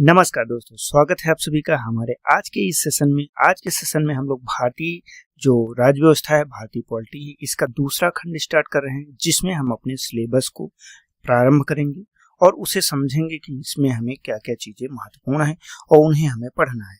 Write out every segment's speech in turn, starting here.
नमस्कार दोस्तों, स्वागत है आप सभी का हमारे आज के इस सेशन में। आज के सेशन में हम लोग भारतीय जो राज्य व्यवस्था है, भारतीय पॉलिटी है, इसका दूसरा खंड स्टार्ट कर रहे हैं, जिसमें हम अपने सिलेबस को प्रारंभ करेंगे और उसे समझेंगे कि इसमें हमें क्या क्या चीजें महत्वपूर्ण है और उन्हें हमें पढ़ना है।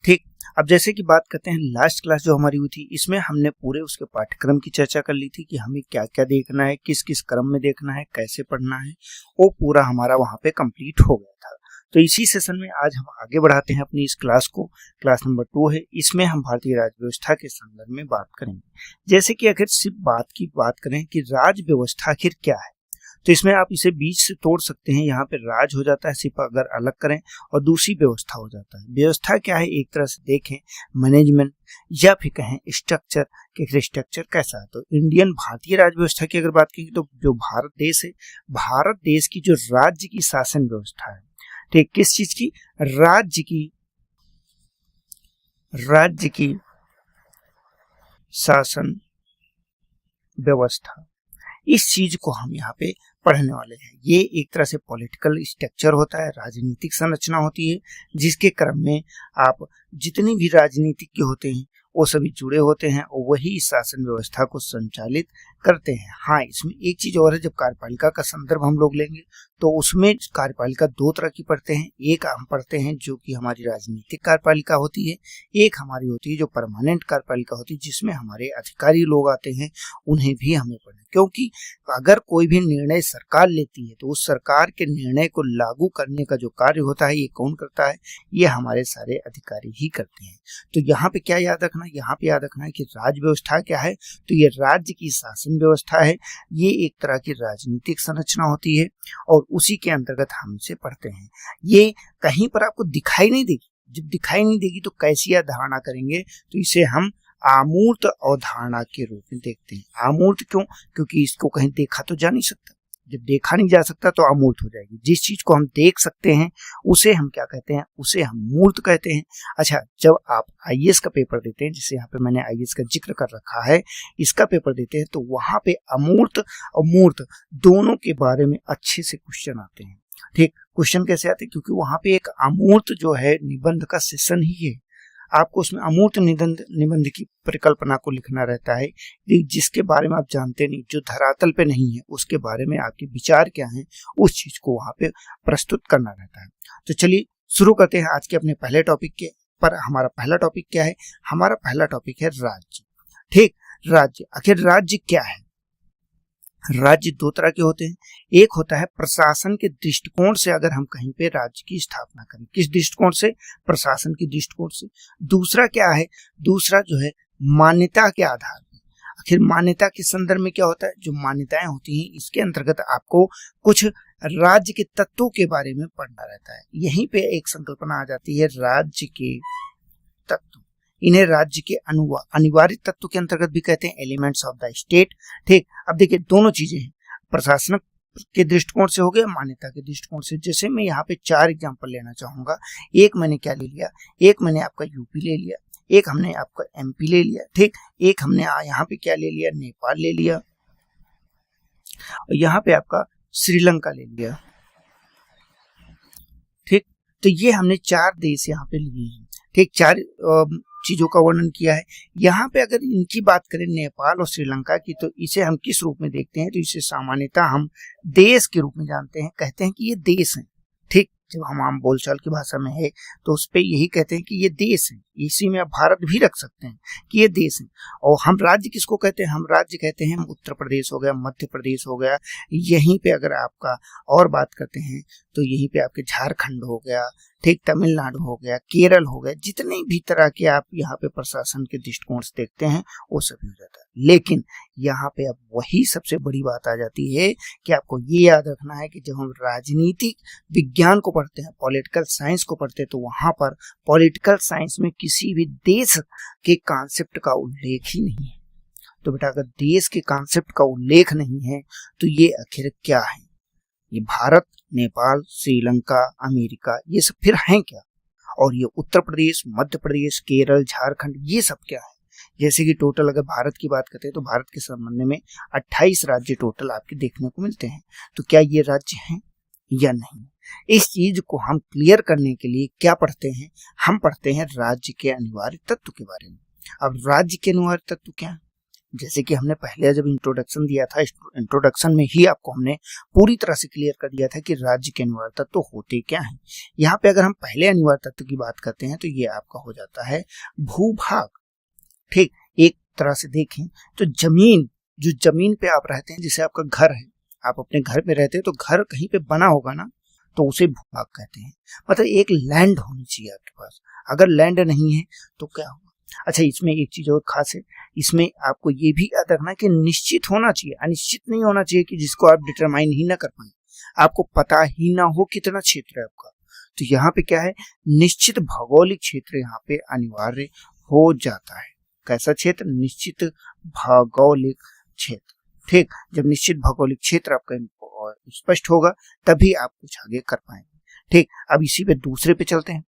ठीक, अब जैसे कि बात करते हैं, लास्ट क्लास जो हमारी हुई थी, इसमें हमने पूरे उसके पाठ्यक्रम की चर्चा कर ली थी कि हमें क्या क्या देखना है, किस किस क्रम में देखना है, कैसे पढ़ना है, वो पूरा हमारा वहाँ पे कंप्लीट हो गया था। तो इसी सेशन में आज हम आगे बढ़ाते हैं अपनी इस क्लास को। क्लास नंबर 2 है, इसमें हम भारतीय राज्य व्यवस्था के संदर्भ में बात करेंगे। जैसे कि अगर सिर्फ बात करें कि राज्य व्यवस्था आखिर क्या है, तो इसमें आप इसे बीच से तोड़ सकते हैं। यहाँ पे राज हो जाता है, सिर्फ अगर अलग करें, और दूसरी व्यवस्था हो जाता है। व्यवस्था क्या है, एक तरह से देखें मैनेजमेंट, या फिर कहें स्ट्रक्चर कि स्ट्रक्चर कैसा है। तो इंडियन भारतीय राज्य व्यवस्था की अगर बात करें तो जो भारत देश है, भारत देश की जो राज्य की शासन व्यवस्था है, ठीक, किस चीज की, राज्य की शासन व्यवस्था, इस चीज को हम यहाँ पे पढ़ने वाले हैं। ये एक तरह से पॉलिटिकल स्ट्रक्चर होता है, राजनीतिक संरचना होती है, जिसके क्रम में आप जितनी भी राजनीतिज्ञ होते हैं वो सभी जुड़े होते हैं और वही इस शासन व्यवस्था को संचालित करते हैं। हाँ, इसमें एक चीज और है, जब कार्यपालिका का संदर्भ हम लोग लेंगे तो उसमें कार्यपालिका दो तरह की पढ़ते हैं। एक हम पढ़ते हैं जो कि हमारी राजनीतिक कार्यपालिका होती है, एक हमारी होती है जो परमानेंट कार्यपालिका होती है, जिसमें हमारे अधिकारी लोग आते हैं, उन्हें भी हमें पढ़ना। क्योंकि अगर कोई भी निर्णय सरकार लेती है तो उस सरकार के निर्णय को लागू करने का जो कार्य होता है, ये कौन करता है, ये हमारे सारे अधिकारी ही करते हैं। तो यहाँ पे क्या याद रखना, यहाँ पे याद रखना है कि राज्य व्यवस्था क्या है, तो ये राज्य की शासन व्यवस्था है। ये एक तरह की राजनीतिक संरचना होती है और उसी के अंतर्गत हम इसे पढ़ते हैं। ये कहीं पर आपको दिखाई नहीं देगी, जब दिखाई नहीं देगी तो कैसी अवधारणा करेंगे, तो इसे हम अमूर्त अवधारणा के रूप में देखते हैं। अमूर्त क्यों? क्योंकि इसको कहीं देखा तो जा नहीं सकता। जब देखा नहीं जा सकता तो अमूर्त हो जाएगी। जिस चीज को हम देख सकते हैं उसे हम क्या कहते हैं, उसे हम मूर्त कहते हैं। अच्छा, जब आप आईएएस का पेपर देते हैं, जिसे यहाँ पे मैंने आईएएस का जिक्र कर रखा है, इसका पेपर देते हैं, तो वहां पे अमूर्त और मूर्त दोनों के बारे में अच्छे से क्वेश्चन आते हैं। ठीक, क्वेश्चन कैसे आते हैं, क्योंकि वहां पे एक अमूर्त जो है निबंध का सेशन ही है। आपको उसमें अमूर्त निबंध की परिकल्पना को लिखना रहता है, जिसके बारे में आप जानते नहीं, जो धरातल पे नहीं है, उसके बारे में आपके विचार क्या हैं, उस चीज को वहां पे प्रस्तुत करना रहता है। तो चलिए शुरू करते हैं आज के अपने पहले टॉपिक के। पर हमारा पहला टॉपिक क्या है? हमारा पहला टॉपिक है राज्य। ठीक, राज्य, आखिर राज्य क्या है? राज्य दो तरह के होते हैं। एक होता है प्रशासन के दृष्टिकोण से, अगर हम कहीं पे राज्य की स्थापना करें, किस दृष्टिकोण से? प्रशासन के दृष्टिकोण से। दूसरा क्या है? दूसरा जो है मान्यता के आधार पर। आखिर मान्यता के संदर्भ में क्या होता है? जो मान्यताएं होती हैं, इसके अंतर्गत आपको कुछ राज्य के तत्वों के बारे में पढ़ना रहता है। यहीं पे एक संकल्पना आ जाती है, राज्य के तत्व। इन्हें राज्य के अनिवार्य तत्व के अंतर्गत भी कहते हैं, एलिमेंट्स ऑफ द स्टेट। ठीक, अब देखिए दोनों चीजें हैं, प्रशासन के दृष्टिकोण से हो गया, मान्यता के दृष्टिकोण से। जैसे मैं यहाँ पे 4 एग्जांपल लेना चाहूंगा। एक मैंने क्या ले लिया, एक मैंने आपका यूपी ले लिया, एक हमने आपका एमपी ले लिया, ठीक, एक हमने यहाँ पे क्या ले लिया, नेपाल ले लिया, और यहाँ पे आपका श्रीलंका ले लिया। ठीक, तो ये हमने 4 देश यहाँ पे लिए हैं। ठीक, 4 चीजों का वर्णन किया है। यहाँ पे अगर इनकी बात करें, नेपाल और श्रीलंका की, तो इसे हम किस रूप में देखते हैं? तो इसे सामान्यतः हम देश के रूप में जानते हैं, कहते हैं कि ये देश है। ठीक, जब हम आम बोलचाल की भाषा में है तो उस पे यही कहते हैं कि ये देश है। इसी में आप भारत भी रख सकते हैं कि ये देश है। और हम राज्य किसको कहते हैं? हम राज्य कहते हैं उत्तर प्रदेश हो गया, मध्य प्रदेश हो गया। यहीं पे अगर आपका और बात करते हैं तो यहीं पे आपके झारखंड हो गया, ठीक, तमिलनाडु हो गया, केरल हो गया। जितने भी तरह के आप यहाँ पे प्रशासन के दृष्टिकोण से देखते हैं वो सभी हो जाता है। लेकिन यहाँ पे अब वही सबसे बड़ी बात आ जाती है कि आपको ये याद रखना है कि जब हम राजनीतिक विज्ञान को पढ़ते हैं, पॉलिटिकल साइंस को पढ़ते हैं, तो वहां पर पॉलिटिकल साइंस में किसी भी देश के कॉन्सेप्ट का उल्लेख ही नहीं है। तो बेटा, अगर देश के कॉन्सेप्ट का उल्लेख नहीं है तो ये आखिर क्या है? ये भारत, नेपाल, श्रीलंका, अमेरिका, ये सब फिर हैं क्या? और ये उत्तर प्रदेश, मध्य प्रदेश, केरल, झारखंड, ये सब क्या है? जैसे कि टोटल अगर भारत की बात करते हैं तो भारत के संबंध में 28 राज्य टोटल आपके देखने को मिलते हैं। तो क्या ये राज्य हैं या नहीं? इस चीज को हम क्लियर करने के लिए क्या पढ़ते हैं, हम पढ़ते हैं राज्य के अनिवार्य तत्व के बारे में। अब राज्य के अनिवार्य तत्व क्या है, जैसे कि हमने पहले जब इंट्रोडक्शन दिया था, इंट्रोडक्शन में ही आपको हमने पूरी तरह से क्लियर कर दिया था कि राज्य के अनिवार्य तत्व होते क्या हैं। यहाँ पे अगर हम पहले अनिवार्य तत्व की बात करते हैं तो ये आपका हो जाता है भूभाग। ठीक, एक तरह से देखें तो जमीन, जो जमीन पे आप रहते हैं, जैसे आपका घर है, आप अपने घर में रहते हैं तो घर कहीं पे बना होगा ना, तो उसे भूभाग कहते हैं। मतलब एक लैंड होनी चाहिए आपके पास, अगर लैंड नहीं है तो क्या होगा। अच्छा, इसमें एक चीज और खास है, इसमें आपको ये भी याद रखना कि निश्चित होना चाहिए, अनिश्चित नहीं होना चाहिए कि जिसको आप डिटरमाइन ही ना कर पाए, आपको पता ही ना हो कितना क्षेत्र है आपका। तो यहाँ पे क्या है, निश्चित भौगोलिक क्षेत्र यहाँ पे अनिवार्य हो जाता है। कैसा क्षेत्र, निश्चित भौगोलिक क्षेत्र। ठीक, जब निश्चित भौगोलिक क्षेत्र आपका स्पष्ट होगा तभी आप कुछ आगे कर पाएंगे। ठीक, अब इसी पे दूसरे पे चलते हैं।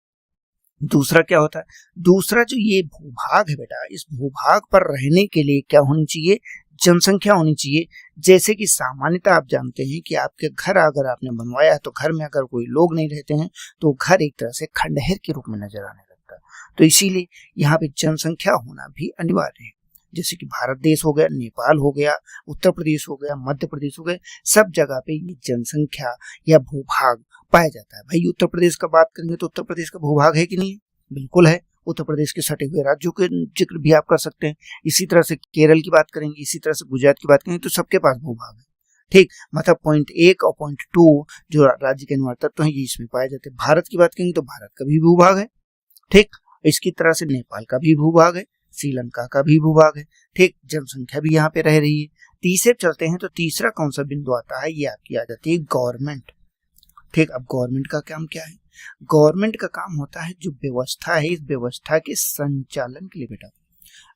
दूसरा क्या होता है, दूसरा जो ये भूभाग है बेटा, इस भूभाग पर रहने के लिए क्या होनी चाहिए, जनसंख्या होनी चाहिए। जैसे कि सामान्यतः आप जानते हैं कि आपके घर अगर आपने बनवाया तो घर में अगर कोई लोग नहीं रहते हैं तो घर एक तरह से खंडहर के रूप में नजर आने लगता है। तो इसीलिए यहाँ पे जनसंख्या होना भी अनिवार्य है। जैसे कि भारत देश हो गया, नेपाल हो गया, उत्तर प्रदेश हो गया, मध्य प्रदेश हो गया, सब जगह पे ये जनसंख्या या भूभाग पाया जाता है। भाई उत्तर प्रदेश का बात करेंगे तो उत्तर प्रदेश का भूभाग है कि नहीं, बिल्कुल है। उत्तर प्रदेश के सटे हुए राज्यों के जिक्र भी आप कर सकते हैं। इसी तरह से केरल की बात करेंगे, इसी तरह से गुजरात की बात करेंगे, तो सबके पास भूभाग है। ठीक, मतलब पॉइंट 1 और पॉइंट 2 जो राज्य के अनिवार्य तत्व हैं ये इसमें पाए जाते हैं। भारत की बात करेंगे तो भारत का भी भूभाग है। ठीक, इसकी तरह से नेपाल का भी भूभाग है, श्रीलंका का भी भूभाग है। ठीक, जनसंख्या भी यहाँ पे रह रही है। तीसरे चलते हैं तो तीसरा कौन सा बिंदु आता है, ये आपकी आ जाती है गवर्नमेंट। ठीक, अब गवर्नमेंट का काम क्या है, गवर्नमेंट का काम होता है जो व्यवस्था है, इस व्यवस्था के संचालन के लिए बेटा।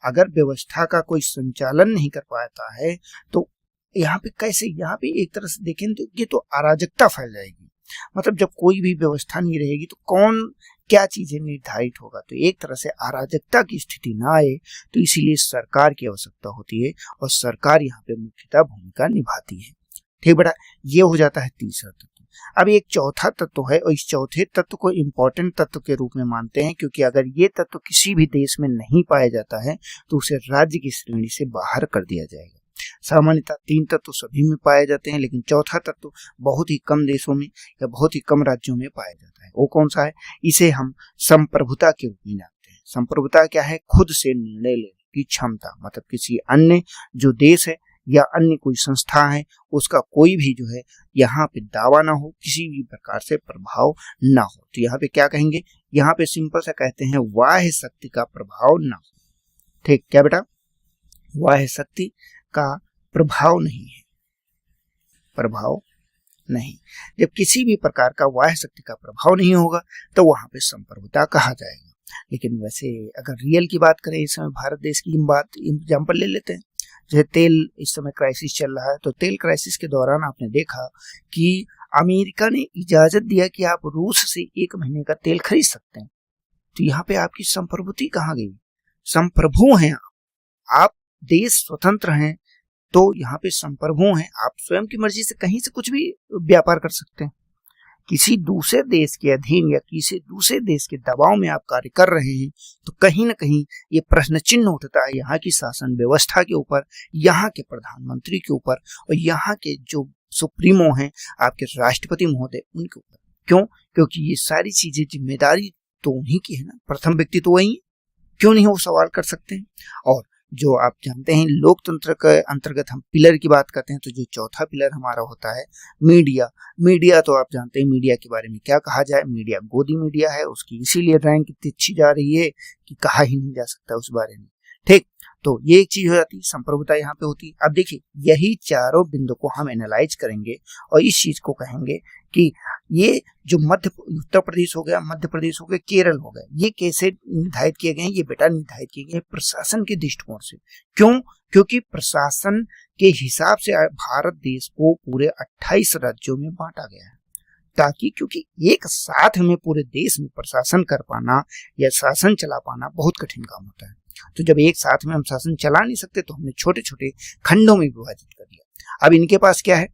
अगर व्यवस्था का कोई संचालन नहीं कर पाता है तो यहाँ पे कैसे, यहाँ पे एक तरह से देखें तो ये तो अराजकता फैल जाएगी। मतलब जब कोई भी व्यवस्था नहीं रहेगी तो कौन क्या चीजें निर्धारित होगा, तो एक तरह से अराजकता की स्थिति ना आए, तो इसीलिए सरकार की आवश्यकता होती है और सरकार यहाँ पे मुख्यतः भूमिका निभाती है। ठीक बेटा, ये हो जाता है तीसरा तत्व। अब एक चौथा तत्व है और इस चौथे तत्व को इम्पोर्टेंट तत्व के रूप में मानते हैं, क्योंकि अगर ये तत्व किसी भी देश में नहीं पाया जाता है तो उसे राज्य की श्रेणी से बाहर कर दिया जाएगा। सामान्यतः 3 तत्व सभी में पाए जाते हैं, लेकिन चौथा तत्व बहुत ही कम देशों में या बहुत ही कम राज्यों में पाया जाता है। वो कौन सा है, इसे हम संप्रभुता के रूप में जानते हैं। संप्रभुता क्या है, खुद से निर्णय लेने की क्षमता। मतलब किसी अन्य जो देश है या अन्य कोई संस्था है उसका कोई भी जो है यहाँ पे दावा ना हो, किसी भी प्रकार से प्रभाव ना हो। तो यहाँ पे क्या कहेंगे, यहाँ पे सिंपल सा कहते हैं बाह्य शक्ति का प्रभाव ना हो। ठीक, क्या बेटा, बाह्य शक्ति का प्रभाव नहीं है, प्रभाव नहीं। जब किसी भी प्रकार का बाह्य शक्ति का प्रभाव नहीं होगा तो वहां पे संप्रभुता कहा जाएगा। लेकिन वैसे अगर रियल की बात करें, इस समय भारत देश की बात एग्जाम्पल ले लेते हैं। जैसे तेल इस समय क्राइसिस चल रहा है, तो तेल क्राइसिस के दौरान आपने देखा कि अमेरिका ने इजाजत दिया कि आप रूस से 1 महीने का तेल खरीद सकते हैं। तो यहाँ पे आपकी संप्रभुति कहाँ गई, संप्रभु हैं आप, देश स्वतंत्र हैं तो यहाँ पे संप्रभु हैं, आप स्वयं की मर्जी से कहीं से कुछ भी व्यापार कर सकते हैं। किसी दूसरे देश के अधीन या किसी दूसरे देश के दबाव में आप कार्य कर रहे हैं तो कहीं ना कहीं ये प्रश्न चिन्ह उठता है यहाँ की शासन व्यवस्था के ऊपर, यहाँ के प्रधानमंत्री के ऊपर और यहाँ के जो सुप्रीमो हैं आपके राष्ट्रपति महोदय उनके ऊपर। क्यों, क्योंकि ये सारी चीजें जिम्मेदारी तो उन्हीं की है ना, प्रथम व्यक्ति तो वही है, क्यों नहीं वो सवाल कर सकते हैं। और जो आप जानते हैं लोकतंत्र के अंतर्गत हम पिलर की बात करते हैं, तो जो चौथा पिलर हमारा होता है मीडिया। मीडिया तो आप जानते हैं मीडिया के बारे में क्या कहा जाए, मीडिया गोदी मीडिया है, उसकी इसीलिए रैंक इतनी अच्छी जा रही है कि कहा ही नहीं जा सकता उस बारे में। ठीक, तो ये एक चीज हो जाती है, संप्रभुता यहाँ पे होती है। अब देखिए यही चारों बिंदु को हम एनालाइज करेंगे और इस चीज को कहेंगे कि ये जो उत्तर प्रदेश हो गया, मध्य प्रदेश हो गया, केरल हो गया, ये कैसे निर्धारित किए गए हैं, ये बेटा निर्धारित किए गए प्रशासन के दृष्टिकोण से। क्यों, क्योंकि प्रशासन के हिसाब से भारत देश को पूरे 28 राज्यों में बांटा गया है, ताकि क्योंकि एक साथ में पूरे देश में प्रशासन कर पाना या शासन चला पाना बहुत कठिन काम होता है। तो जब एक साथ में हम शासन चला नहीं सकते तो हमने छोटे छोटे खंडों में विभाजित कर दिया। अब इनके पास क्या है,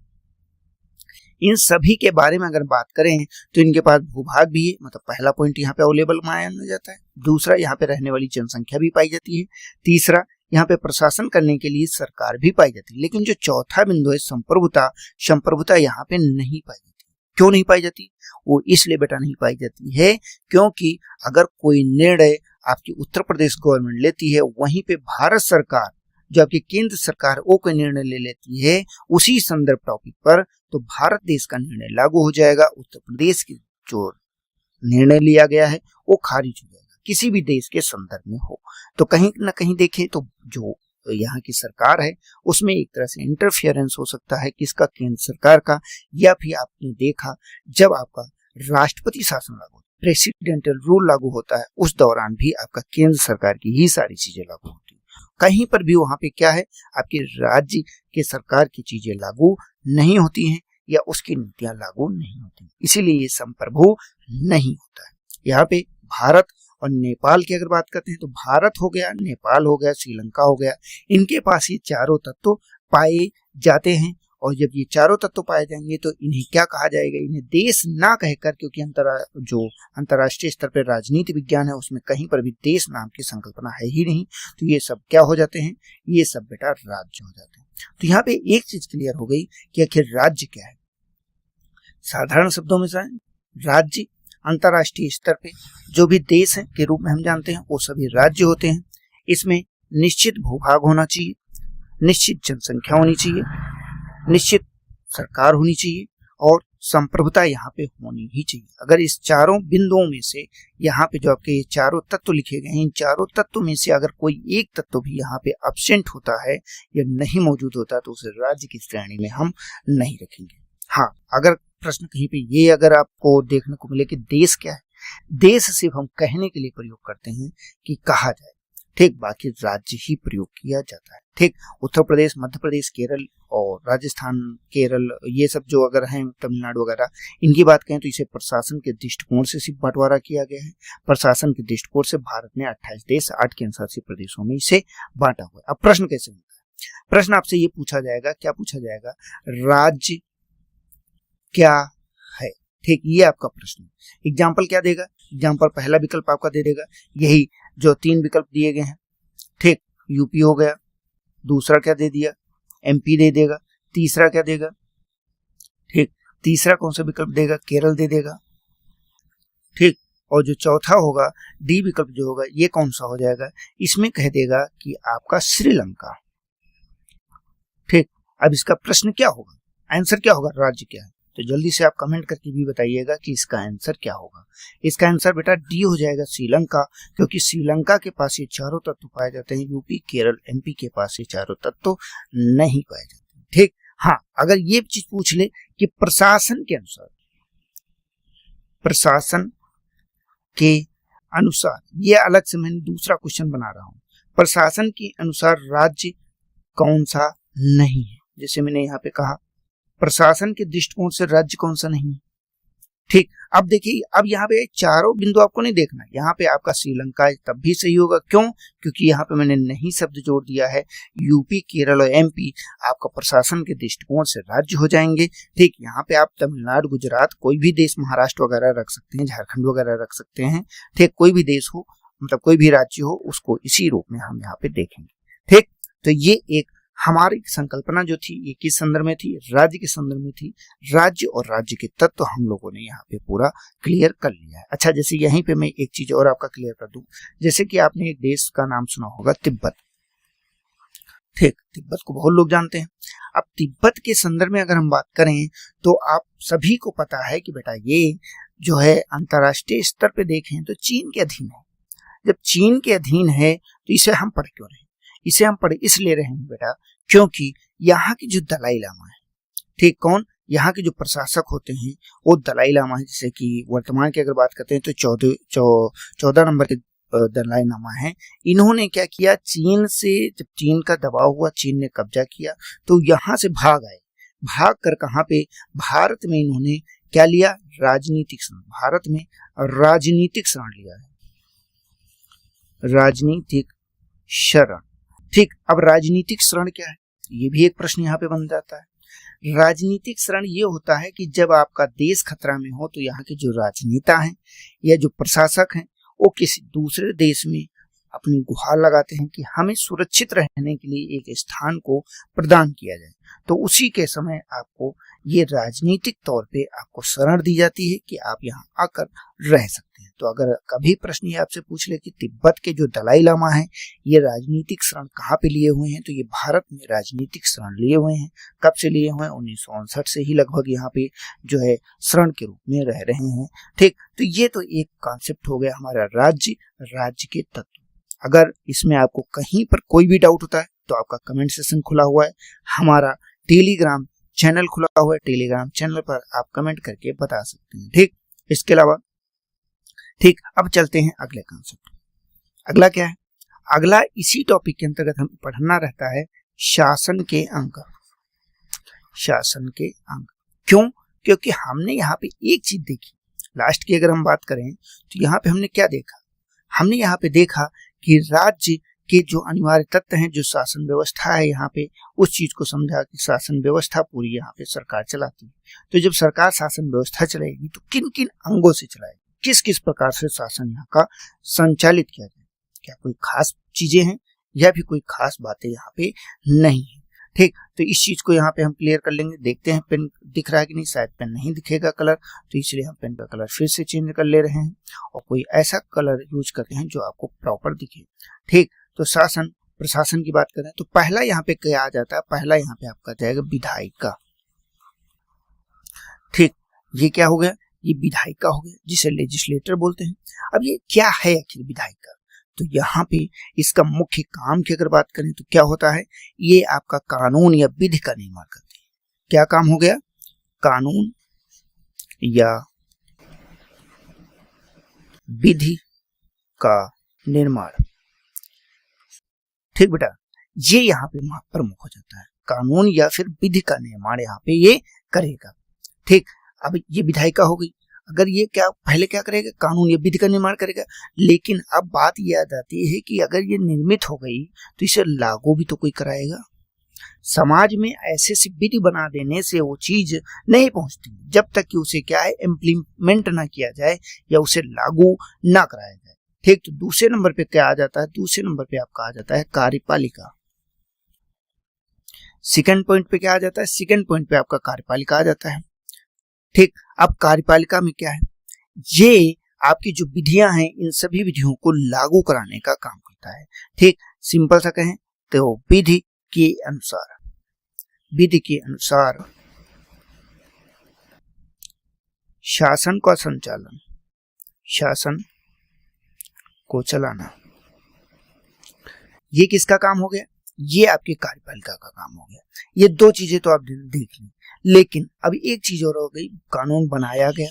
इन सभी के बारे में अगर बात करें तो इनके पास भूभाग भी है, मतलब पहला पॉइंट यहाँ पे अवेलेबल माना जाता है। दूसरा, यहाँ पे रहने वाली जनसंख्या भी पाई जाती है। तीसरा, यहाँ पे प्रशासन करने के लिए सरकार भी पाई जाती है। लेकिन जो चौथा बिंदु है संप्रभुता यहाँ पे नहीं पाई जाती। क्यों नहीं पाई जाती? वो इसलिए बेटा नहीं पाई जाती है क्योंकि अगर कोई निर्णय आपकी उत्तर प्रदेश गवर्नमेंट लेती है, वहीं पे भारत सरकार जो आपकी केंद्र सरकार वो कोई निर्णय ले लेती है उसी संदर्भ टॉपिक पर, तो भारत देश का निर्णय लागू हो जाएगा। उत्तर प्रदेश की जो निर्णय लिया गया है वो खारिज हो जाएगा, किसी भी देश के संदर्भ में हो। तो कहीं ना कहीं देखें तो जो यहाँ की सरकार है उसमें एक तरह से इंटरफियरेंस हो सकता है किसका, केंद्र सरकार का। या फिर आपने देखा जब आपका राष्ट्रपति शासन लागू, प्रेसिडेंशियल रूल लागू होता है, उस दौरान भी आपका केंद्र सरकार की ही सारी चीजें लागू होती है। कहीं पर भी वहां पे क्या है, आपके राज्य के सरकार की चीजें लागू नहीं होती हैं या उसकी नीतियां लागू नहीं होती, इसीलिए ये संप्रभु नहीं होता है। यहाँ पे भारत और नेपाल की अगर बात करते हैं तो भारत हो गया, नेपाल हो गया, श्रीलंका हो गया, इनके पास ये चारों तत्व पाए जाते हैं। और जब ये चारों तत्व पाए जाएंगे तो इन्हें क्या कहा जाएगा, इन्हें देश ना कहकर, क्योंकि जो अंतर्राष्ट्रीय स्तर पर राजनीति विज्ञान है उसमें कहीं पर भी देश नाम की संकल्पना है ही नहीं। तो ये सब क्या हो जाते हैं, ये सब बेटा राज्य हो जाते हैं। तो यहाँ पे एक चीज क्लियर हो गई कि आखिर राज्य क्या है। साधारण शब्दों में राज्य अंतर्राष्ट्रीय स्तर पे जो भी देश है के रूप में हम जानते हैं वो सभी राज्य होते हैं। इसमें निश्चित भूभाग होना चाहिए, निश्चित जनसंख्या होनी चाहिए, निश्चित सरकार होनी चाहिए और संप्रभुता यहाँ पे होनी ही चाहिए। अगर इस चारों बिंदुओं में से यहाँ पे जो आपके ये चारों तत्व लिखे गए हैं, इन चारों तत्व में से अगर कोई एक तत्व भी यहाँ पे अब्सेंट होता है या नहीं मौजूद होता है तो उसे राज्य की श्रेणी में हम नहीं रखेंगे। हाँ, अगर प्रश्न कहीं पे ये अगर आपको देखने को मिले कि देश क्या है, देश सिर्फ हम कहने के लिए प्रयोग करते हैं कि कहा जाए, ठीक, बाकी राज्य ही प्रयोग किया जाता है। ठीक, उत्तर प्रदेश, मध्य प्रदेश, केरल और राजस्थान, केरल, ये सब जो अगर हैं, तमिलनाडु वगैरह, इनकी बात करें तो इसे प्रशासन के दृष्टिकोण से सिर्फ बंटवारा किया गया है। प्रशासन के दृष्टिकोण से भारत ने 28 देश 8 केंद्रशासित प्रदेशों में इसे बांटा हुआ है। अब प्रश्न कैसे होता है, प्रश्न आपसे ये पूछा जाएगा, क्या पूछा जाएगा, राज्य क्या है। ठीक, ये आपका प्रश्न। एग्जाम्पल क्या देगा, एग्जाम्पल पहला विकल्प आपका दे देगा यही जो 3 विकल्प दिए गए हैं। ठीक, यूपी हो गया, दूसरा क्या दे दिया, एमपी दे देगा, तीसरा क्या देगा, ठीक, तीसरा कौन सा विकल्प देगा, केरल दे देगा। ठीक, और जो चौथा होगा डी विकल्प जो होगा ये कौन सा हो जाएगा, इसमें कह देगा कि आपका श्रीलंका। ठीक, अब इसका प्रश्न क्या होगा, आंसर क्या होगा, राज्य क्या है, तो जल्दी से आप कमेंट करके भी बताइएगा कि इसका आंसर क्या होगा। इसका आंसर बेटा डी हो जाएगा, श्रीलंका, क्योंकि श्रीलंका के पास ये चारों तत्व पाए जाते हैं, यूपी, केरल, एमपी के पास ये चारों तत्व नहीं पाए जाते। ठीक, हाँ, अगर ये चीज पूछ ले कि प्रशासन के अनुसार, प्रशासन के अनुसार, ये अलग से मैंने दूसरा क्वेश्चन बना रहा हूं, प्रशासन के अनुसार राज्य कौन सा नहीं है, जैसे मैंने यहाँ पे कहा प्रशासन के दृष्टिकोण से राज्य कौन सा नहीं है। ठीक, अब देखिए, अब यहाँ पे चारों बिंदु आपको नहीं देखना, यहाँ पे आपका श्रीलंका तब भी सही होगा, क्यों, क्योंकि यहाँ पे मैंने नहीं शब्द जोड़ दिया है। यूपी, केरल और एमपी आपका प्रशासन के दृष्टिकोण से राज्य हो जाएंगे। ठीक, यहाँ पे आप तमिलनाडु, गुजरात, कोई भी देश, महाराष्ट्र वगैरह रख सकते हैं, झारखंड वगैरह रख सकते हैं। ठीक, कोई भी देश हो, मतलब कोई भी राज्य हो, उसको इसी रूप में हम यहाँ पे देखेंगे। ठीक, तो ये एक हमारी संकल्पना जो थी ये किस संदर्भ में थी, राज्य के संदर्भ में थी। राज्य और राज्य के तत्व तो हम लोगों ने यहाँ पे पूरा क्लियर कर लिया है। अच्छा, जैसे यहीं पे मैं एक चीज और आपका क्लियर कर दूं, जैसे कि आपने एक देश का नाम सुना होगा, तिब्बत। ठीक, तिब्बत को बहुत लोग जानते हैं। अब तिब्बत के संदर्भ में अगर हम बात करें तो आप सभी को पता है कि बेटा ये जो है अंतर्राष्ट्रीय स्तर पे देखें तो चीन के अधीन है। जब चीन के अधीन है तो इसे हम पढ़ क्यों रहे, इसे हम पढ़े इसलिए रहे हैं बेटा क्योंकि यहाँ की जो दलाई लामा है, ठीक, कौन, यहाँ के जो प्रशासक होते हैं वो दलाई लामा है। जैसे कि वर्तमान की अगर बात करते हैं तो 14 नंबर के दलाई लामा है। इन्होंने क्या किया, चीन से जब चीन का दबाव हुआ, चीन ने कब्जा किया तो यहाँ से भाग आए। भाग कर कहाँ पे, भारत में इन्होंने क्या लिया, राजनीतिक शरण, भारत में राजनीतिक शरण लिया है, राजनीतिक शरण। ठीक, अब राजनीतिक शरण क्या है, ये भी एक प्रश्न यहाँ पे बन जाता है। राजनीतिक शरण ये होता है कि जब आपका देश खतरा में हो तो यहाँ के जो राजनेता हैं या जो प्रशासक हैं वो किसी दूसरे देश में अपनी गुहार लगाते हैं कि हमें सुरक्षित रहने के लिए एक स्थान को प्रदान किया जाए, तो उसी के समय आपको ये राजनीतिक तौर पे आपको शरण दी जाती है कि आप यहाँ आकर रह सकते हैं। तो अगर कभी प्रश्न ये आपसे पूछ ले कि तिब्बत के जो दलाई लामा हैं ये राजनीतिक शरण कहाँ पे लिए हुए हैं, तो ये भारत में राजनीतिक शरण लिए हुए हैं। कब से लिए हुए हैं? 1959 से ही लगभग यहाँ पे जो है शरण के रूप में रह रहे हैं। ठीक, तो ये तो एक कॉन्सेप्ट हो गया हमारा राज्य के तत्व। अगर इसमें आपको कहीं पर कोई भी डाउट होता है तो आपका कमेंट सेक्शन खुला हुआ है, हमारा टेलीग्राम चैनल खुला हुआ है, टेलीग्राम चैनल पर आप कमेंट करके बता सकते हैं। ठीक, इसके अलावा ठीक, अब चलते हैं अगले कॉन्सेप्ट। अगला क्या है? अगला इसी टॉपिक के अंतर्गत हम पढ़ना रहता है शासन के अंग। शासन के अंग क्यों? क्योंकि हमने यहाँ पे एक चीज देखी, लास्ट की अगर हम बात करें तो यहाँ पे हमने क्या देखा? हमने यहाँ पे देखा कि राज्य के जो अनिवार्य तत्व हैं, जो शासन व्यवस्था है यहाँ पे, उस चीज को समझा कि शासन व्यवस्था पूरी यहाँ पे सरकार चलाती है। तो जब सरकार शासन व्यवस्था चलाएगी तो किन किन अंगों से चलाएगी, किस किस प्रकार से शासन यहाँ का संचालित किया जाए, क्या कोई खास चीजें हैं या फिर कोई खास बातें यहाँ पे नहीं है। ठीक, तो इस चीज को यहाँ पे हम क्लियर कर लेंगे। देखते हैं पेन दिख रहा है कि नहीं, शायद पेन नहीं दिखेगा कलर, तो इसलिए हम पेन का कलर फिर से चेंज कर ले रहे हैं और कोई ऐसा कलर यूज करते हैं जो आपको प्रॉपर दिखे। ठीक, तो शासन प्रशासन की बात करें तो पहला यहाँ पे क्या आ जाता है? पहला यहाँ पे आपका जाएगा विधायिका। ठीक, ये क्या हो गया? ये विधायिका हो गया, जिसे लेजिस्लेटर बोलते हैं। अब ये क्या है आखिर विधायिका? तो यहाँ पे इसका मुख्य काम की अगर बात करें तो क्या होता है? ये आपका कानून या विधि का निर्माण करते हैं। क्या काम हो गया? कानून या विधि का निर्माण। ठीक बेटा, ये यहाँ पे प्रमुख हो जाता है, कानून या फिर विधि का निर्माण यहाँ पे ये करेगा। ठीक, अब ये विधायिका हो गई। अगर ये क्या पहले क्या करेगा? कानून या विधि का निर्माण करेगा। लेकिन अब बात यह आ जाती है कि अगर ये निर्मित हो गई तो इसे लागू भी तो कोई कराएगा। समाज में ऐसे से विधि बना देने से वो चीज नहीं पहुंचती जब तक कि उसे क्या है, इम्प्लीमेंट ना किया जाए या उसे लागू ना कराया जाए। ठीक, तो दूसरे नंबर पे क्या आ जाता है? दूसरे नंबर पे आपका आ जाता है कार्यपालिका। सेकंड पॉइंट पे क्या आ जाता है? सेकंड पॉइंट पे आपका कार्यपालिका आ जाता है। ठीक, अब कार्यपालिका में क्या है? ये आपकी जो विधियां हैं, इन सभी विधियों को लागू कराने का काम करता है। ठीक, सिंपल सा कहें तो विधि के अनुसार शासन का संचालन, शासन को चलाना, ये किसका काम हो गया? ये आपकी कार्यपालिका का काम हो गया। ये दो चीजें तो आप देख लें। लेकिन अब एक चीज और हो गई, कानून बनाया गया,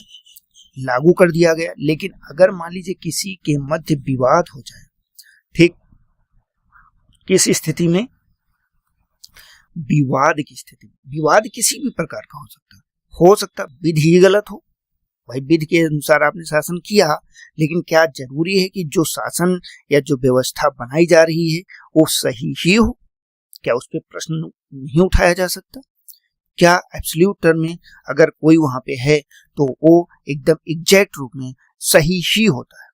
लागू कर दिया गया, लेकिन अगर मान लीजिए किसी के मध्य विवाद हो जाए, ठीक, किस स्थिति में? विवाद की स्थिति में। विवाद किसी भी प्रकार का हो सकता विधि गलत हो। भाई, विधि के अनुसार आपने शासन किया, लेकिन क्या जरूरी है कि जो शासन या जो व्यवस्था बनाई जा रही है वो सही ही हो? क्या उस पर प्रश्न नहीं उठाया जा सकता? क्या एब्सोल्यूट टर्म में अगर कोई वहां पे है तो वो एकदम एग्जैक्ट रूप में सही ही होता है?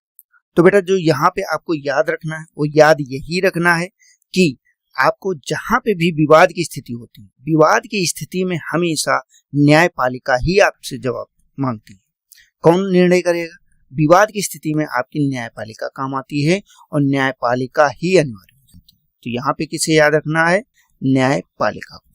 तो बेटा, जो यहाँ पे आपको याद रखना है वो याद यही रखना है कि आपको जहां पे भी विवाद की स्थिति होती है, विवाद की स्थिति में हमेशा न्यायपालिका ही आपसे जवाब मांगती है। कौन निर्णय करेगा? विवाद की स्थिति में आपकी न्यायपालिका काम आती है और न्यायपालिका ही अनिवार्य हो जाती है। तो यहाँ पे किसे याद रखना है? न्यायपालिका को।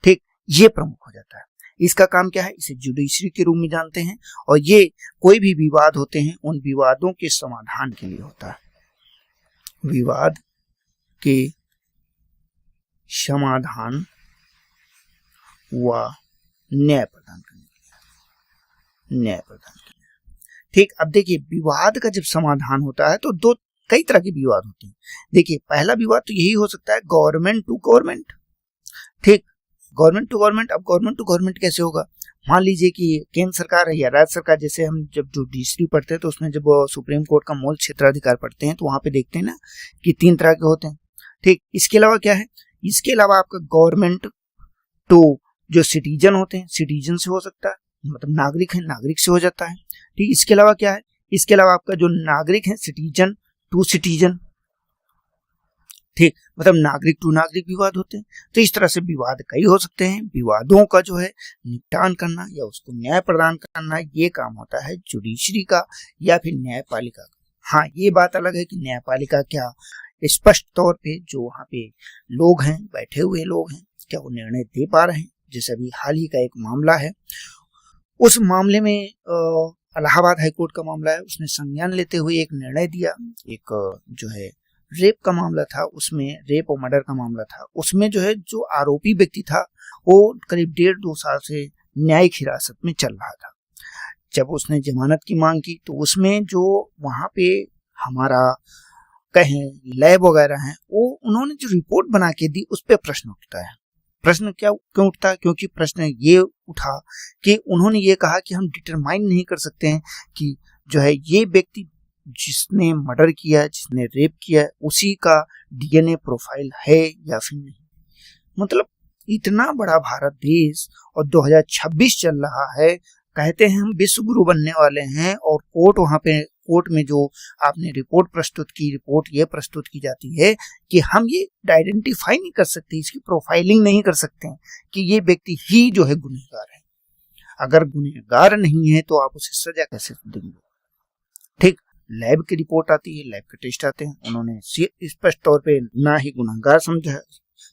ठीक, ये प्रमुख हो जाता है। इसका काम क्या है? इसे जुडिशरी के रूप में जानते हैं और ये कोई भी विवाद होते हैं उन विवादों के समाधान के लिए होता है। विवाद के समाधान व न्याय प्रदान करने के लिए। ठीक, अब देखिए, विवाद का जब समाधान होता है तो कई तरह के विवाद होते हैं। देखिए, पहला विवाद तो यही हो सकता है गवर्नमेंट टू गवर्नमेंट। ठीक, गवर्नमेंट टू गवर्नमेंट। अब गवर्नमेंट टू गवर्नमेंट कैसे होगा? मान लीजिए कि केंद्र सरकार है या राज्य सरकार, जैसे हम जब जुडिशरी पढ़ते हैं तो उसमें जब सुप्रीम कोर्ट का मूल क्षेत्राधिकार पढ़ते हैं तो वहां पे देखते हैं ना कि 3 तरह के होते हैं। ठीक, इसके अलावा क्या है? इसके अलावा आपका गवर्नमेंट टू जो सिटीजन होते हैं, सिटीजन से हो सकता है, मतलब नागरिक है, नागरिक से हो जाता है। ठीक, इसके अलावा क्या है, इसके अलावा आपका जो नागरिक है, सिटीजन टू सिटीजन, ठीक, मतलब नागरिक टू नागरिक विवाद होते हैं। तो इस तरह से विवाद कई हो सकते हैं। विवादों का जो है निपटान करना या उसको न्याय प्रदान करना, ये काम होता है जुडिशरी का या फिर न्यायपालिका का। हाँ, ये बात अलग है कि न्यायपालिका क्या स्पष्ट तौर पे जो वहाँ पे लोग हैं, बैठे हुए लोग हैं, क्या वो निर्णय दे पा रहे हैं। जैसे अभी हाल ही का एक मामला है, उस मामले में इलाहाबाद हाईकोर्ट का मामला है, उसने संज्ञान लेते हुए एक निर्णय दिया। एक जो है रेप का मामला था, उसमें रेप और मर्डर का मामला था, उसमें जो है जो आरोपी व्यक्ति था वो करीब 1.5-2 साल से न्यायिक हिरासत में चल रहा था। जब उसने जमानत की मांग की तो उसमें जो वहां पे हमारा कहें लैब वगैरह हैं, वो उन्होंने जो रिपोर्ट बना के दी उस पर प्रश्न उठता है। प्रश्न क्यों उठता है? क्योंकि प्रश्न ये उठा कि उन्होंने ये कहा कि हम डिटरमाइन नहीं कर सकते हैं कि जो है ये व्यक्ति जिसने मर्डर किया है, जिसने रेप किया है, उसी का डीएनए प्रोफाइल है या फिर नहीं। मतलब इतना बड़ा भारत देश और 2026 चल रहा है, कहते हैं हम विश्व गुरु बनने वाले हैं, और कोर्ट में जो आपने रिपोर्ट प्रस्तुत की, रिपोर्ट ये प्रस्तुत की जाती है कि हम ये आइडेंटिफाई नहीं कर सकते, इसकी प्रोफाइलिंग नहीं कर सकते हैं कि ये व्यक्ति ही जो है गुनहगार है। अगर गुनहगार नहीं है तो आप उसे सजा कैसे देंगे? ठीक, लैब की रिपोर्ट आती है, लैब के टेस्ट आते हैं, उन्होंने स्पष्ट तौर पे ना ही गुनहगार समझा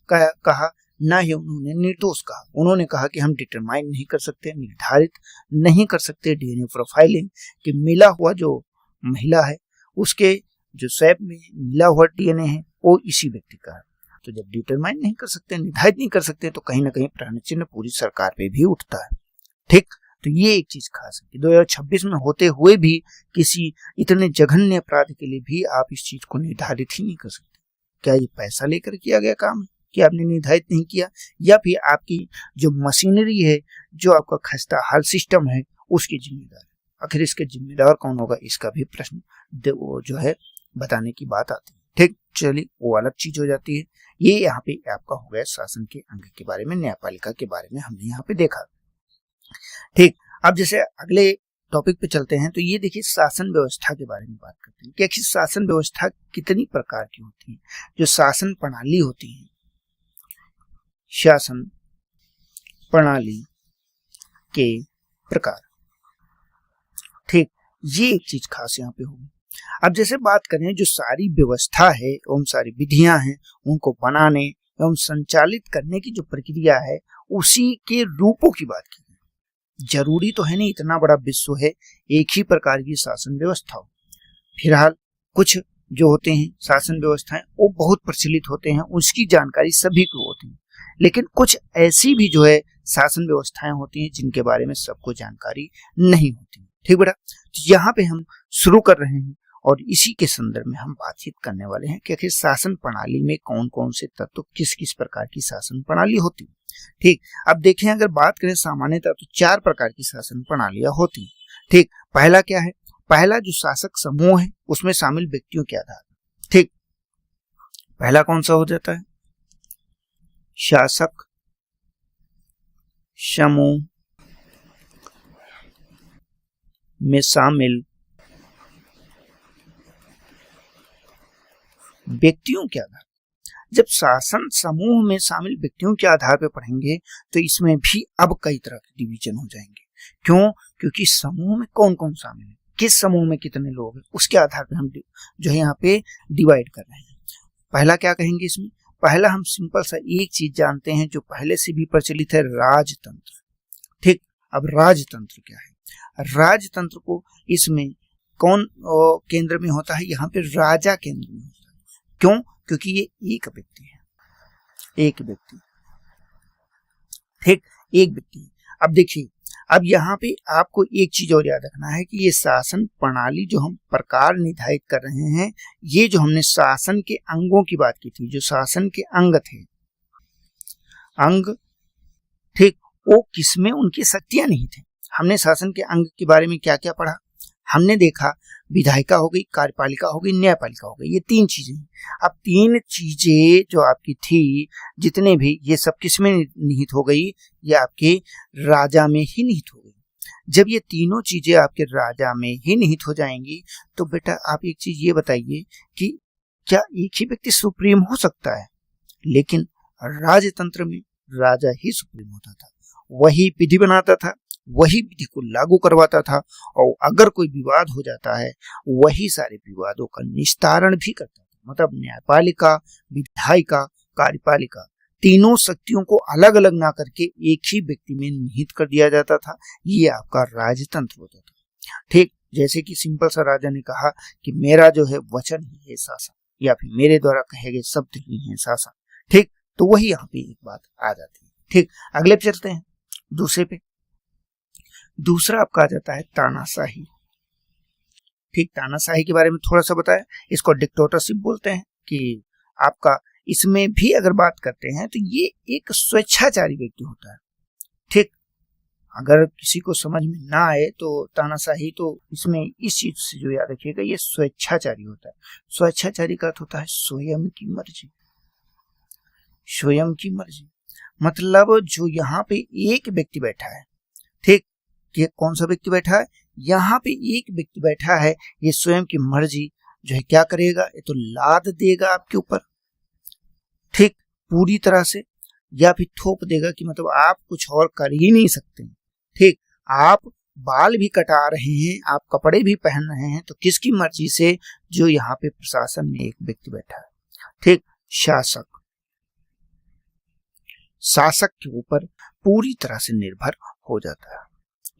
कहा ना ही उन्होंने निर्दोष कहा। उन्होंने कहा कि हम डिटरमाइन नहीं कर सकते, निर्धारित नहीं कर सकते डीएनए प्रोफाइलिंग कि मिला हुआ जो महिला है उसके जो स्वैब में मिला हुआ डीएनए है वो इसी व्यक्ति का है। तो जब डिटरमाइन नहीं कर सकते, निर्धारित नहीं कर सकते, तो कहीं ना कहीं प्रश्न चिन्ह पूरी सरकार पे भी उठता है। ठीक, तो ये एक चीज खास है कि 2026 में होते हुए भी किसी इतने जघन्य अपराध के लिए भी आप इस चीज को निर्धारित ही नहीं कर सकते। क्या ये पैसा लेकर किया गया काम है कि आपने निर्धारित नहीं किया, या फिर आपकी जो मशीनरी है, जो आपका खस्ता हाल सिस्टम है, उसकी जिम्मेदार है? आखिर इसके जिम्मेदार कौन होगा, इसका भी प्रश्न वो जो है बताने की बात आती है। ठीक, चलिए वो अलग चीज हो जाती है। ये यहाँ पे आपका हो गया शासन के अंग के बारे में, न्यायपालिका के बारे में हमने यहाँ पे देखा। ठीक, अब जैसे अगले टॉपिक पे चलते हैं, तो ये देखिए शासन व्यवस्था के बारे में बात करते हैं कि आखिर शासन व्यवस्था कितनी प्रकार की होती है। जो शासन प्रणाली होती है, शासन प्रणाली के प्रकार, ठीक, ये एक चीज खास यहाँ पे होगी। अब जैसे बात करें, जो सारी व्यवस्था है एवं सारी विधियां हैं, उनको बनाने एवं संचालित करने की जो प्रक्रिया है, उसी के रूपों की बात की। जरूरी तो है नहीं, इतना बड़ा विश्व है, एक ही प्रकार की शासन व्यवस्था हो। फिलहाल कुछ जो होते हैं शासन व्यवस्थाएं वो बहुत प्रचलित होते हैं, उसकी जानकारी सभी को होती है, लेकिन कुछ ऐसी भी जो है शासन व्यवस्थाएं होती हैं जिनके बारे में सबको जानकारी नहीं होती। ठीक बेटा, तो यहाँ पे हम शुरू कर रहे हैं और इसी के संदर्भ में हम बातचीत करने वाले हैं कि आखिर शासन प्रणाली में कौन कौन से तत्व, किस किस प्रकार की शासन प्रणाली होती है। ठीक, अब देखें, अगर बात करें सामान्यतः तो 4 प्रकार की शासन प्रणालियां होती हैं। ठीक, पहला क्या है? पहला जो शासक समूह है उसमें शामिल व्यक्तियों के आधार। ठीक, पहला कौन सा हो जाता है? शासक समूह में शामिल व्यक्तियों के आधार। जब शासन समूह में शामिल व्यक्तियों के आधार पर पढ़ेंगे तो इसमें भी अब कई तरह के डिवीजन हो जाएंगे। क्यों? क्योंकि समूह में कौन कौन शामिल है, किस समूह में कितने लोग हैं, उसके आधार पर हम जो है यहाँ पे डिवाइड कर रहे हैं। पहला क्या कहेंगे इसमें? पहला हम सिंपल सा एक चीज जानते हैं जो पहले से भी प्रचलित है, राजतंत्र। ठीक, अब राजतंत्र क्या है? राजतंत्र को इसमें कौन केंद्र में होता है? यहाँ पे राजा केंद्र में होता है। क्यों? क्योंकि ये एक व्यक्ति है, एक व्यक्ति। ठीक, एक व्यक्ति। अब देखिए, अब यहाँ पे आपको एक चीज और याद रखना है कि ये शासन प्रणाली जो हम प्रकार निर्धारित कर रहे हैं, ये जो हमने शासन के अंगों की बात की थी, जो शासन के अंग थे, अंग, ठीक, वो किसमें उनकी शक्तियां नहीं थी। हमने शासन के अंग के बारे में क्या क्या पढ़ा? हमने देखा विधायिका हो गई, कार्यपालिका हो गई, न्यायपालिका हो गई, ये 3 चीजें हैं। अब 3 चीजें जो आपकी थी, जितने भी, ये सब किस में निहित हो गई? ये आपके राजा में ही निहित हो गई। जब ये तीनों चीजें आपके राजा में ही निहित हो जाएंगी तो बेटा आप एक चीज ये बताइए कि क्या एक ही व्यक्ति सुप्रीम हो सकता है? लेकिन राजतंत्र में राजा ही सुप्रीम होता था, वही विधि बनाता था, वही विधि को लागू करवाता था, और अगर कोई विवाद हो जाता है वही सारे विवादों का निस्तारण भी करता था। मतलब न्यायपालिका, विधायिका, कार्यपालिका, तीनों शक्तियों को अलग अलग ना करके एक ही व्यक्ति में निहित कर दिया जाता था। ये आपका राजतंत्र होता था। ठीक, जैसे कि सिंपल सा राजा ने कहा कि मेरा जो है वचन ही है शासन, या फिर मेरे द्वारा कहे गए शब्द ही है शासन। ठीक, तो वही यहाँ पे एक बात आ जाती है। ठीक, अगले पे चलते हैं, दूसरे पे। दूसरा आपका आ जाता है तानाशाही। ठीक, तानाशाही के बारे में थोड़ा सा बताया, इसको डिक्टेटरशिप बोलते हैं। कि आपका इसमें भी अगर बात करते हैं तो ये एक स्वेच्छाचारी व्यक्ति होता है। ठीक, अगर किसी को समझ में ना आए तो तानाशाही, तो इसमें इस चीज से जो याद रखिएगा, ये स्वेच्छाचारी होता है। स्वेच्छाचारी का अर्थ होता है स्वयं की मर्जी। स्वयं की मर्जी मतलब जो यहाँ पे एक व्यक्ति बैठा है, ठीक, ये कौन सा व्यक्ति बैठा है? यहाँ पे एक व्यक्ति बैठा है, ये स्वयं की मर्जी जो है क्या करेगा? ये तो लाद देगा आपके ऊपर, ठीक, पूरी तरह से, या फिर थोप देगा कि मतलब आप कुछ और कर ही नहीं सकते। ठीक, आप बाल भी कटा रहे हैं, आप कपड़े भी पहन रहे हैं, तो किसकी मर्जी से? जो यहाँ पे प्रशासन में एक व्यक्ति बैठा है। ठीक, शासक, शासक के ऊपर पूरी तरह से निर्भर हो जाता है।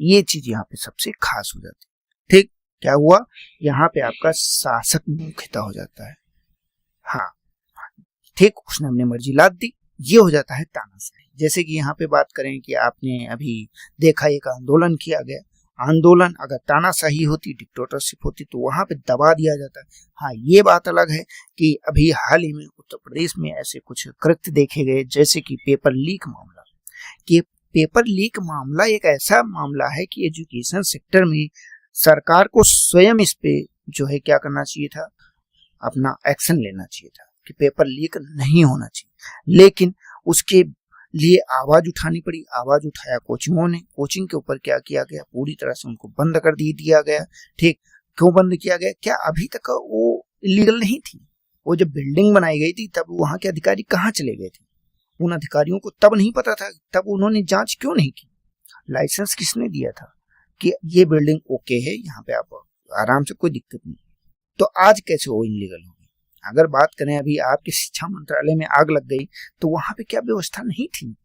ये चीज यहाँ पे सबसे खास हो जाती है। ठीक, क्या हुआ? यहाँ पे आपका शासक मुख्यता हो जाता है। हाँ, ठीक, उसने अपनी मर्जी लाद दी, ये हो जाता है तानाशाही। जैसे कि यहाँ पे बात करें कि आपने अभी देखा एक आंदोलन किया गया, आंदोलन अगर तानाशाही होती, डिक्टेटरशिप होती, तो वहां पे दबा दिया जाता है। हाँ, ये बात अलग है कि अभी हाल ही में उत्तर प्रदेश में ऐसे कुछ कृत्य देखे गए, जैसे कि पेपर लीक मामला। कि पेपर लीक मामला एक ऐसा मामला है कि एजुकेशन सेक्टर में सरकार को स्वयं इस पे जो है क्या करना चाहिए था? अपना एक्शन लेना चाहिए था कि पेपर लीक नहीं होना चाहिए, लेकिन उसके लिए आवाज उठानी पड़ी। आवाज उठाया कोचिंगों ने, कोचिंग के ऊपर क्या किया गया? पूरी तरह से उनको बंद कर दिया गया। ठीक, क्यों बंद किया गया? क्या अभी तक वो इलीगल नहीं थी? वो जब बिल्डिंग बनाई गई थी तब वहां के अधिकारी कहाँ चले गए थे? उन अधिकारियों को तब नहीं पता था? तब उन्होंने जांच क्यों नहीं की? लाइसेंस किसने दिया था कि ये बिल्डिंग ओके है, यहाँ पे आप आराम से, कोई दिक्कत नहीं? तो आज कैसे वो इलीगल हो गई? अगर बात करें अभी आपके शिक्षा मंत्रालय में आग लग गई तो वहां पे क्या व्यवस्था नहीं थी?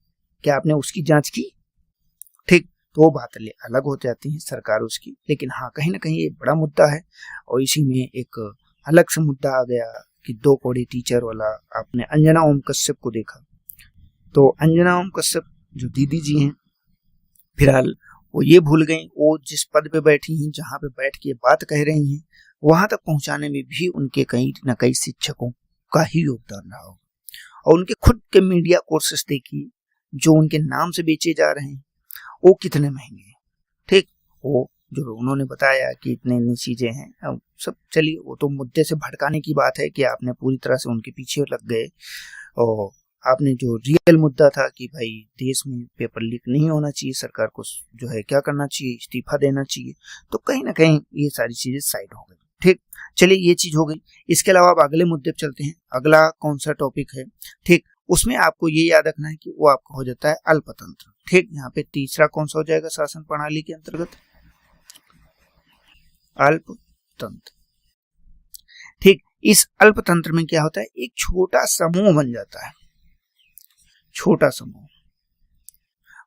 क्या आपने उसकी जांच की? ठीक, तो वो बात अलग हो जाती है सरकार उसकी। लेकिन हाँ, कहीं ना कहीं ये बड़ा मुद्दा है, और इसी में एक अलग से मुद्दा आ गया कि 2 कौड़ी टीचर वाला। आपने अंजना ओम कश्यप को देखा, तो अंजना ओम कश्यप जो दीदी जी हैं, फिलहाल वो ये भूल गई वो जिस पद पे बैठी हैं, जहां पे बैठ के बात कह रही हैं, वहां तक पहुंचाने में भी उनके कहीं न कहीं शिक्षकों का ही योगदान रहा होगा। और उनके खुद के मीडिया कोर्सेस देखिए जो उनके नाम से बेचे जा रहे हैं, वो कितने महंगे हैं। ठीक, वो जो उन्होंने बताया कि इतनी चीजें हैं, अब सब चलिए, वो तो मुद्दे से भटकाने की बात है कि आपने पूरी तरह से उनके पीछे लग गए। और आपने जो रियल मुद्दा था कि भाई देश में पेपर लीक नहीं होना चाहिए, सरकार को जो है क्या करना चाहिए? इस्तीफा देना चाहिए। तो कहीं ना कहीं ये सारी चीजें साइड हो गई। ठीक, चलिए, ये चीज हो गई। इसके अलावा आप अगले मुद्दे पे चलते हैं। अगला कौन सा टॉपिक है? ठीक, उसमें आपको ये याद रखना है कि वो आपका हो जाता है अल्पतंत्र। ठीक, यहाँ पे तीसरा कौन सा हो जाएगा शासन प्रणाली के अंतर्गत? अल्पतंत्र। ठीक, इस अल्पतंत्र में क्या होता है? एक छोटा समूह बन जाता है, छोटा समूह।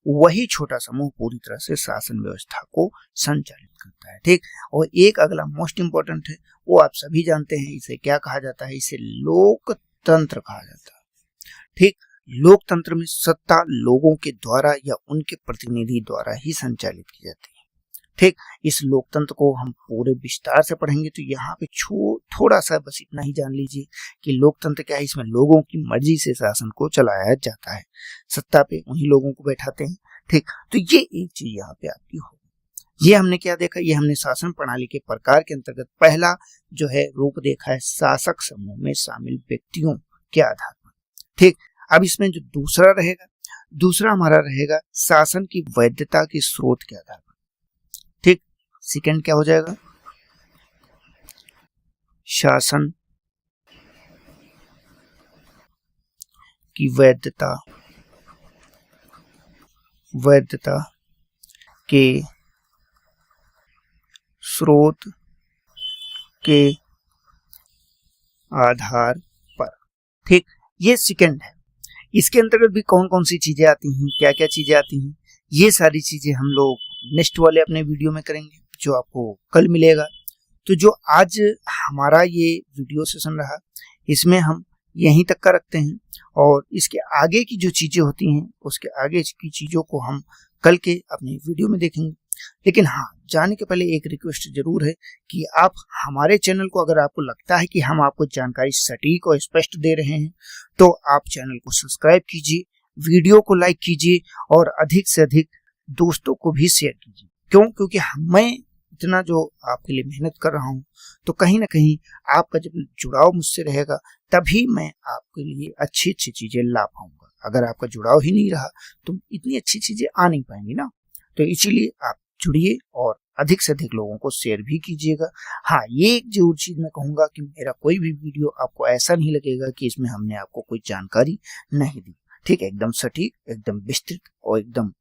वही छोटा समूह पूरी तरह से शासन व्यवस्था को संचालित करता है। ठीक, और एक अगला मोस्ट इंपॉर्टेंट है, वो आप सभी जानते हैं, इसे क्या कहा जाता है? इसे लोकतंत्र कहा जाता है। ठीक, लोकतंत्र में सत्ता लोगों के द्वारा या उनके प्रतिनिधि द्वारा ही संचालित की जाती है। ठीक, इस लोकतंत्र को हम पूरे विस्तार से पढ़ेंगे, तो यहाँ पे थोड़ा सा बस इतना ही जान लीजिए कि लोकतंत्र क्या है। इसमें लोगों की मर्जी से शासन को चलाया जाता है, सत्ता पे उन्हीं लोगों को बैठाते हैं। ठीक, तो ये एक चीज यहाँ पे आपकी होगी। ये हमने क्या देखा, ये हमने शासन प्रणाली के प्रकार के अंतर्गत पहला जो है रूप देखा है शासक समूह में शामिल व्यक्तियों के आधार पर। ठीक, अब इसमें जो दूसरा रहेगा, दूसरा हमारा रहेगा शासन की वैधता के स्रोत के आधार पर। ठीक, सेकंड क्या हो जाएगा, शासन की वैधता के स्रोत के आधार पर। ठीक, ये सेकंड है। इसके अंतर्गत भी कौन कौन सी चीजें आती हैं, क्या क्या चीजें आती हैं, ये सारी चीजें हम लोग नेक्स्ट वाले अपने वीडियो में करेंगे, जो आपको कल मिलेगा। तो जो आज हमारा ये वीडियो सेशन रहा, इसमें हम यहीं तक का रखते हैं, और इसके आगे की जो चीजें होती हैं, उसके आगे की चीजों को हम कल के अपने वीडियो में देखेंगे। लेकिन हाँ, जाने के पहले एक रिक्वेस्ट जरूर है कि आप हमारे चैनल को, अगर आपको लगता है कि हम आपको जानकारी सटीक और स्पष्ट दे रहे हैं, तो आप चैनल को सब्सक्राइब कीजिए, वीडियो को लाइक कीजिए और अधिक से अधिक दोस्तों को भी शेयर कीजिए। क्यों? क्योंकि मैं इतना जो आपके लिए मेहनत कर रहा हूं, तो कहीं ना कहीं आपका जब जुड़ाव मुझसे रहेगा, तभी मैं आपके लिए अच्छी अच्छी चीजें ला पाऊंगा। अगर आपका जुड़ाव ही नहीं रहा तो इतनी अच्छी चीजें आ नहीं पाएंगी ना। तो इसीलिए आप जुड़िए और अधिक से अधिक लोगों को शेयर भी कीजिएगा। हाँ, ये एक जरूर चीज मैं कहूंगा कि मेरा कोई भी वीडियो आपको ऐसा नहीं लगेगा कि इसमें हमने आपको कोई जानकारी नहीं दी। ठीक है, एकदम सटीक, एकदम विस्तृत और एकदम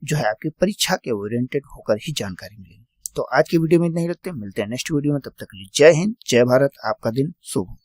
जो है आपकी परीक्षा के ओरिएंटेड होकर ही जानकारी मिलेगी। तो आज की वीडियो में इतना ही रखते हैं, मिलते हैं नेक्स्ट वीडियो में। तब तक के लिए जय हिंद, जय भारत, आपका दिन शुभ हो।